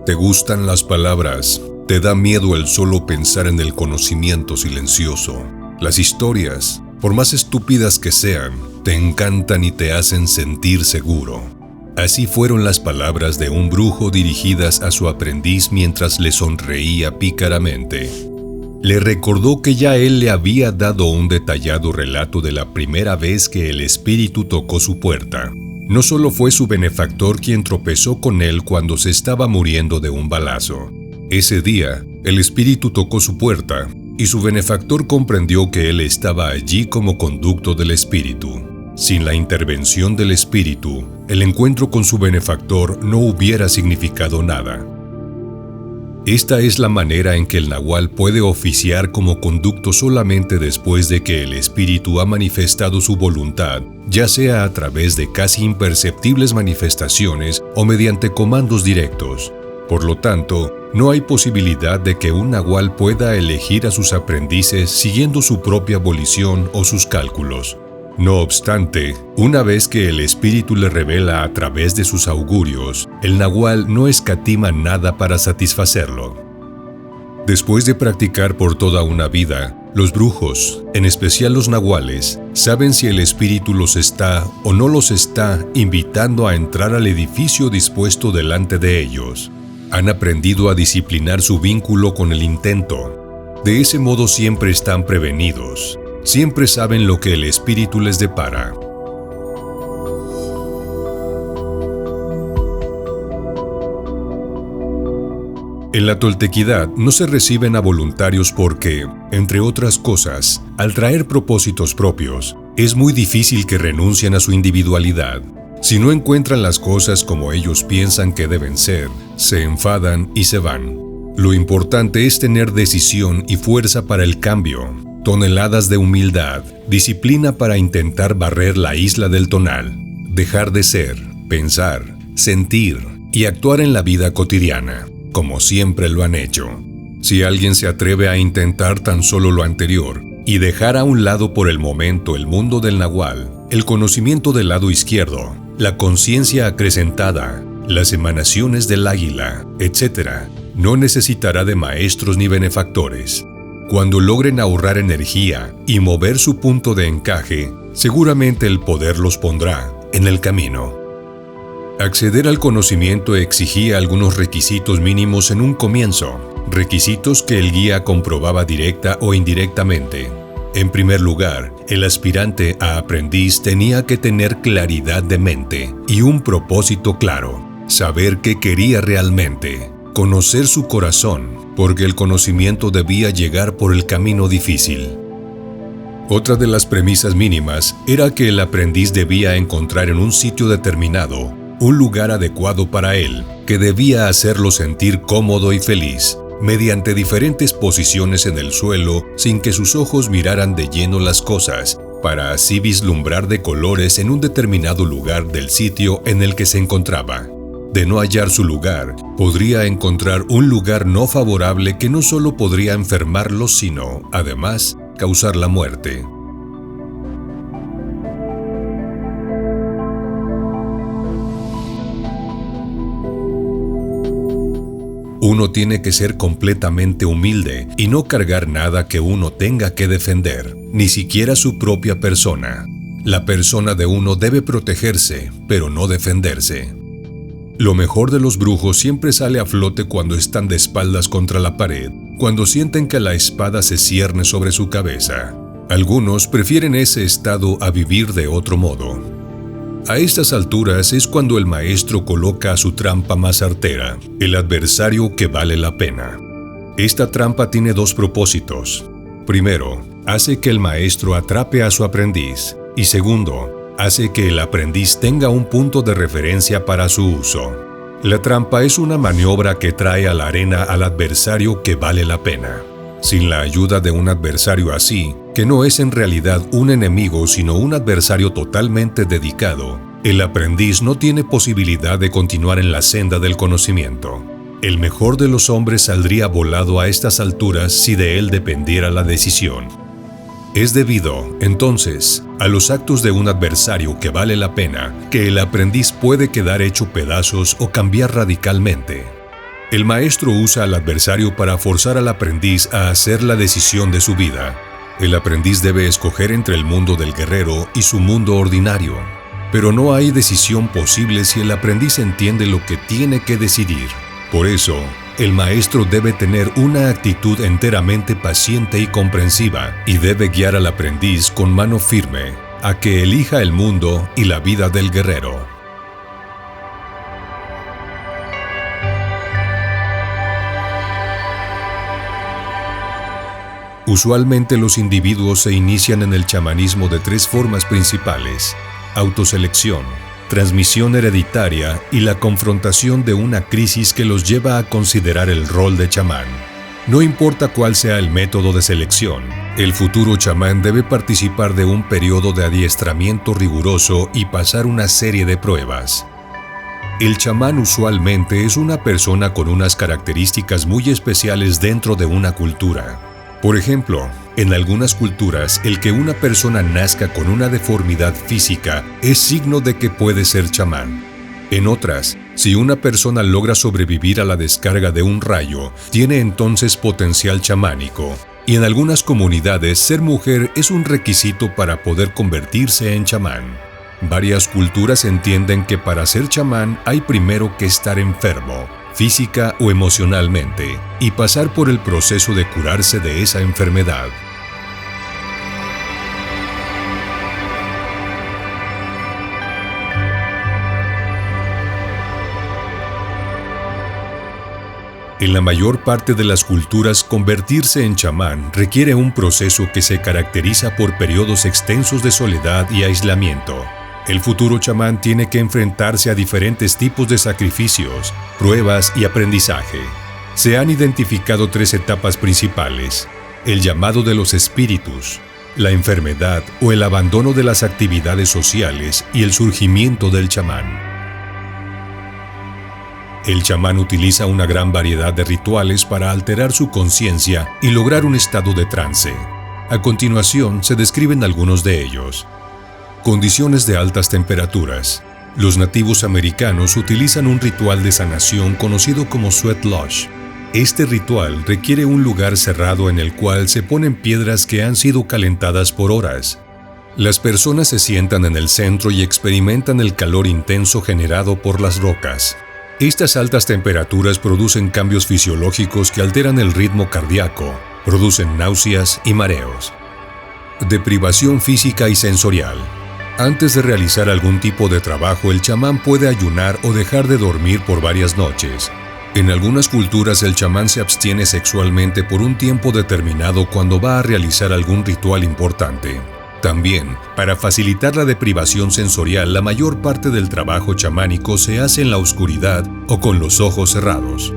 ¿Te gustan las palabras? ¿Te da miedo el solo pensar en el conocimiento silencioso? Las historias, por más estúpidas que sean, te encantan y te hacen sentir seguro. Así fueron las palabras de un brujo dirigidas a su aprendiz mientras le sonreía pícaramente. Le recordó que ya él le había dado un detallado relato de la primera vez que el espíritu tocó su puerta. No solo fue su benefactor quien tropezó con él cuando se estaba muriendo de un balazo. Ese día, el espíritu tocó su puerta y su benefactor comprendió que él estaba allí como conducto del espíritu. Sin la intervención del espíritu, el encuentro con su benefactor no hubiera significado nada. Esta es la manera en que el nahual puede oficiar como conducto solamente después de que el espíritu ha manifestado su voluntad, ya sea a través de casi imperceptibles manifestaciones o mediante comandos directos. Por lo tanto, no hay posibilidad de que un nahual pueda elegir a sus aprendices siguiendo su propia volición o sus cálculos. No obstante, una vez que el espíritu le revela a través de sus augurios, el nahual no escatima nada para satisfacerlo. Después de practicar por toda una vida, los brujos, en especial los nahuales, saben si el espíritu los está o no los está invitando a entrar al edificio dispuesto delante de ellos. Han aprendido a disciplinar su vínculo con el intento. De ese modo siempre están prevenidos. Siempre saben lo que el espíritu les depara. En la toltequidad no se reciben a voluntarios porque, entre otras cosas, al traer propósitos propios, es muy difícil que renuncien a su individualidad. Si no encuentran las cosas como ellos piensan que deben ser, se enfadan y se van. Lo importante es tener decisión y fuerza para el cambio, toneladas de humildad, disciplina para intentar barrer la isla del tonal, dejar de ser, pensar, sentir y actuar en la vida cotidiana, como siempre lo han hecho. Si alguien se atreve a intentar tan solo lo anterior y dejar a un lado por el momento el mundo del nahual, el conocimiento del lado izquierdo, la conciencia acrecentada, las emanaciones del águila, etc., no necesitará de maestros ni benefactores. Cuando logren ahorrar energía y mover su punto de encaje, seguramente el poder los pondrá en el camino. Acceder al conocimiento exigía algunos requisitos mínimos en un comienzo, requisitos que el guía comprobaba directa o indirectamente. En primer lugar, el aspirante a aprendiz tenía que tener claridad de mente y un propósito claro, saber qué quería realmente, conocer su corazón, porque el conocimiento debía llegar por el camino difícil. Otra de las premisas mínimas era que el aprendiz debía encontrar en un sitio determinado un lugar adecuado para él, que debía hacerlo sentir cómodo y feliz, mediante diferentes posiciones en el suelo sin que sus ojos miraran de lleno las cosas, para así vislumbrar de colores en un determinado lugar del sitio en el que se encontraba. De no hallar su lugar, podría encontrar un lugar no favorable que no solo podría enfermarlo, sino, además, causar la muerte. Uno tiene que ser completamente humilde y no cargar nada que uno tenga que defender, ni siquiera su propia persona. La persona de uno debe protegerse, pero no defenderse. Lo mejor de los brujos siempre sale a flote cuando están de espaldas contra la pared, cuando sienten que la espada se cierne sobre su cabeza. Algunos prefieren ese estado a vivir de otro modo. A estas alturas es cuando el maestro coloca su trampa más artera, el adversario que vale la pena. Esta trampa tiene dos propósitos. Primero, hace que el maestro atrape a su aprendiz, y segundo, hace que el aprendiz tenga un punto de referencia para su uso. La trampa es una maniobra que trae a la arena al adversario que vale la pena. Sin la ayuda de un adversario así, que no es en realidad un enemigo sino un adversario totalmente dedicado, el aprendiz no tiene posibilidad de continuar en la senda del conocimiento. El mejor de los hombres saldría volado a estas alturas si de él dependiera la decisión. Es debido, entonces, a los actos de un adversario que vale la pena que el aprendiz puede quedar hecho pedazos o cambiar radicalmente. El maestro usa al adversario para forzar al aprendiz a hacer la decisión de su vida. El aprendiz debe escoger entre el mundo del guerrero y su mundo ordinario. Pero no hay decisión posible si el aprendiz entiende lo que tiene que decidir. Por eso, el maestro debe tener una actitud enteramente paciente y comprensiva y debe guiar al aprendiz con mano firme a que elija el mundo y la vida del guerrero. Usualmente los individuos se inician en el chamanismo de 3 formas principales: autoselección, transmisión hereditaria y la confrontación de una crisis que los lleva a considerar el rol de chamán. No importa cuál sea el método de selección, el futuro chamán debe participar de un periodo de adiestramiento riguroso y pasar una serie de pruebas. El chamán usualmente es una persona con unas características muy especiales dentro de una cultura. Por ejemplo, en algunas culturas, el que una persona nazca con una deformidad física es signo de que puede ser chamán. En otras, si una persona logra sobrevivir a la descarga de un rayo, tiene entonces potencial chamánico. Y en algunas comunidades, ser mujer es un requisito para poder convertirse en chamán. Varias culturas entienden que para ser chamán hay primero que estar enfermo, física o emocionalmente, y pasar por el proceso de curarse de esa enfermedad. En la mayor parte de las culturas, convertirse en chamán requiere un proceso que se caracteriza por periodos extensos de soledad y aislamiento. El futuro chamán tiene que enfrentarse a diferentes tipos de sacrificios, pruebas y aprendizaje. Se han identificado 3 etapas principales: el llamado de los espíritus, la enfermedad o el abandono de las actividades sociales y el surgimiento del chamán. El chamán utiliza una gran variedad de rituales para alterar su conciencia y lograr un estado de trance. A continuación, se describen algunos de ellos. Condiciones de altas temperaturas. Los nativos americanos utilizan un ritual de sanación conocido como sweat lodge. Este ritual requiere un lugar cerrado en el cual se ponen piedras que han sido calentadas por horas. Las personas se sientan en el centro y experimentan el calor intenso generado por las rocas. Estas altas temperaturas producen cambios fisiológicos que alteran el ritmo cardíaco, producen náuseas y mareos. Deprivación física y sensorial. Antes de realizar algún tipo de trabajo, el chamán puede ayunar o dejar de dormir por varias noches. En algunas culturas, el chamán se abstiene sexualmente por un tiempo determinado cuando va a realizar algún ritual importante. También, para facilitar la deprivación sensorial, la mayor parte del trabajo chamánico se hace en la oscuridad o con los ojos cerrados.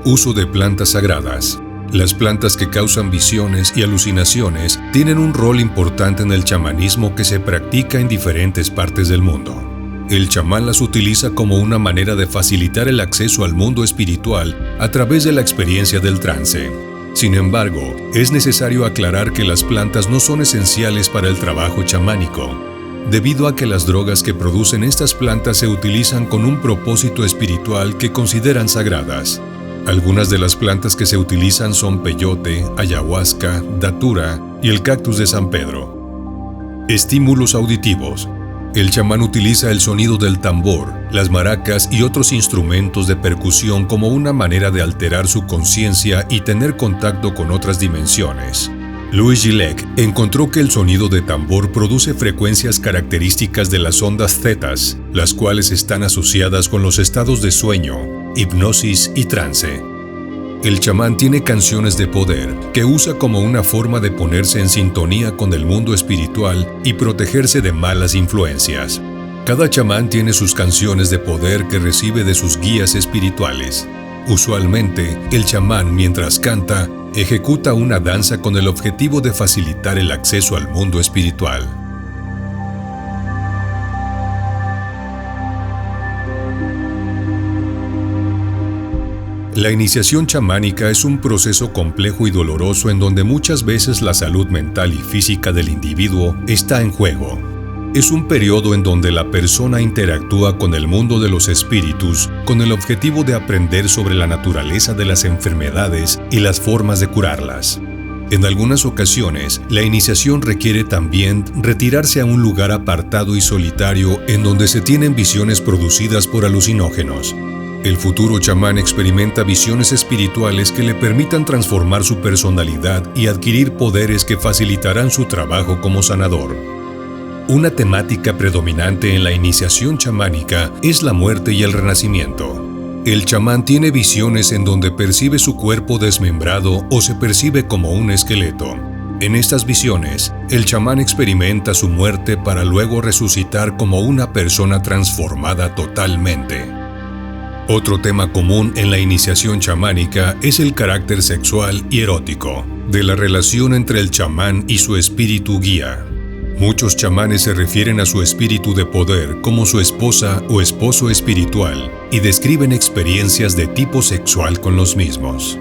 Uso de plantas sagradas. Las plantas que causan visiones y alucinaciones tienen un rol importante en el chamanismo que se practica en diferentes partes del mundo. El chamán las utiliza como una manera de facilitar el acceso al mundo espiritual a través de la experiencia del trance. Sin embargo, es necesario aclarar que las plantas no son esenciales para el trabajo chamánico, debido a que las drogas que producen estas plantas se utilizan con un propósito espiritual que consideran sagradas. Algunas de las plantas que se utilizan son peyote, ayahuasca, datura y el cactus de San Pedro. Estímulos auditivos. El chamán utiliza el sonido del tambor, las maracas y otros instrumentos de percusión como una manera de alterar su conciencia y tener contacto con otras dimensiones. Louis Gilek encontró que el sonido de tambor produce frecuencias características de las ondas zetas, las cuales están asociadas con los estados de sueño, hipnosis y trance. El chamán tiene canciones de poder que usa como una forma de ponerse en sintonía con el mundo espiritual y protegerse de malas influencias. Cada chamán tiene sus canciones de poder que recibe de sus guías espirituales. Usualmente, el chamán, mientras canta, ejecuta una danza con el objetivo de facilitar el acceso al mundo espiritual. La iniciación chamánica es un proceso complejo y doloroso en donde muchas veces la salud mental y física del individuo está en juego. es un periodo en donde la persona interactúa con el mundo de los espíritus con el objetivo de aprender sobre la naturaleza de las enfermedades y las formas de curarlas. En algunas ocasiones, la iniciación requiere también retirarse a un lugar apartado y solitario en donde se tienen visiones producidas por alucinógenos. El futuro chamán experimenta visiones espirituales que le permitan transformar su personalidad y adquirir poderes que facilitarán su trabajo como sanador. Una temática predominante en la iniciación chamánica es la muerte y el renacimiento. El chamán tiene visiones en donde percibe su cuerpo desmembrado o se percibe como un esqueleto. En estas visiones, el chamán experimenta su muerte para luego resucitar como una persona transformada totalmente. Otro tema común en la iniciación chamánica es el carácter sexual y erótico de la relación entre el chamán y su espíritu guía. Muchos chamanes se refieren a su espíritu de poder como su esposa o esposo espiritual y describen experiencias de tipo sexual con los mismos.